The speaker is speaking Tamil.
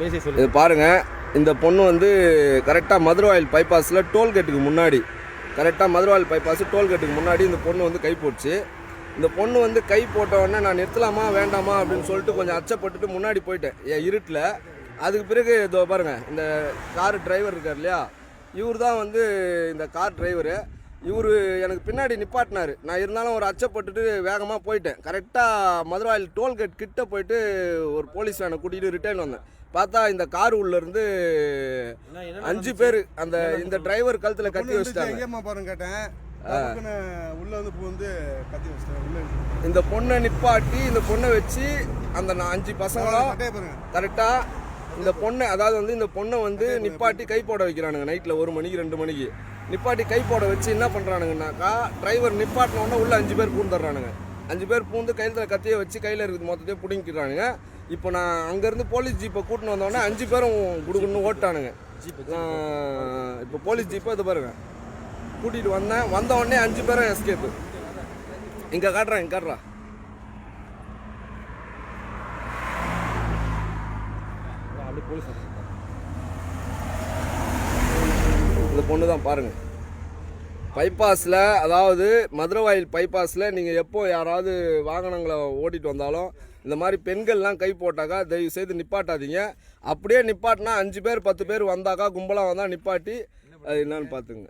இது பாருங்கள், இந்த பொண்ணு வந்து கரெக்டாக மதுரவாயில் பைபாஸில் டோல்கேட்டுக்கு முன்னாடி, கரெக்டாக மதுரவாயில் பைபாஸ் டோல்கேட்டுக்கு முன்னாடி இந்த பொண்ணு வந்து கை போட்டுச்சு. இந்த பொண்ணு வந்து கை போட்ட உடனே நான் நிறுத்தலாமா வேண்டாமா அப்படின்னு சொல்லிட்டு கொஞ்சம் அச்சப்பட்டுட்டு முன்னாடி போயிட்டேன் என் இருட்டில். அதுக்கு பிறகு இதோ பாருங்கள், இந்த கார் டிரைவர் இருக்கார் இல்லையா, இவர் தான் வந்து இந்த கார் டிரைவரு. இவர் எனக்கு பின்னாடி நிப்பாட்டினார். நான் இருந்தாலும் ஒரு அச்சப்பட்டுட்டு வேகமாக போயிட்டேன். கரெக்டாக மதுரவாயில் டோல்கேட் கிட்ட போயிட்டு ஒரு போலீஸ் வேனை கூட்டிகிட்டு ரிட்டர்ன் வந்தேன். பார்த்தா இந்த கார் உள்ளேருந்து 5 பேர் அந்த இந்த டிரைவர் கழுத்தில் கட்டி வச்சுட்டாங்க. கேட்டேன், உள்ள வந்து கத்தி வச்சுட்டாங்க. இந்த பொண்ணை நிப்பாட்டி இந்த பொண்ணை வச்சு அந்த 5 பசங்களும் கரெக்டாக இந்த பொண்ணை, அதாவது வந்து இந்த பொண்ணை வந்து நிப்பாட்டி கை போட வைக்கிறானுங்க. நைட்டில் 1 மணிக்கு 2 மணிக்கு நிப்பாட்டி கை போட வச்சு என்ன பண்ணுறானுங்கன்னாக்கா, டிரைவர் நிப்பாட்டினோடனே உள்ள 5 பேர் பூந்துடுறானுங்க. 5 பேர் பூந்து கையில் கத்தியை வச்சு கையில் இருக்குது மொத்தத்தையும் பிடிங்கிக்கிறானுங்க. இப்போ நான் அங்கேருந்து போலீஸ் ஜீப்பை கூட்டின்னு வந்தோடனே 5 பேரும் குடுக்குன்னு ஓட்டானுங்க. இப்போ போலீஸ் ஜீப்பை இது பாருங்க கூட்டிகிட்டு வந்த உடனே 5 பேரும் எஸ்கேப்பு. இங்கே காட்டுறேன், இங்கே காட்டுறா. இந்த பொண்ணு தான் பாருங்கள். பைபாஸில், அதாவது மதுரவாயில் பைபாஸில் நீங்கள் எப்போ யாராவது வாகனங்களை ஓட்டிகிட்டு வந்தாலும் இந்த மாதிரி பெண்கள்லாம் கை போட்டாக்கா தயவு செய்து நிப்பாட்டாதீங்க. அப்படியே நிப்பாட்டினா 5 பேர் 10 பேர் வந்தாக்கா கும்பலாக வந்தால் நிப்பாட்டி அது என்னன்னு பார்த்துங்க.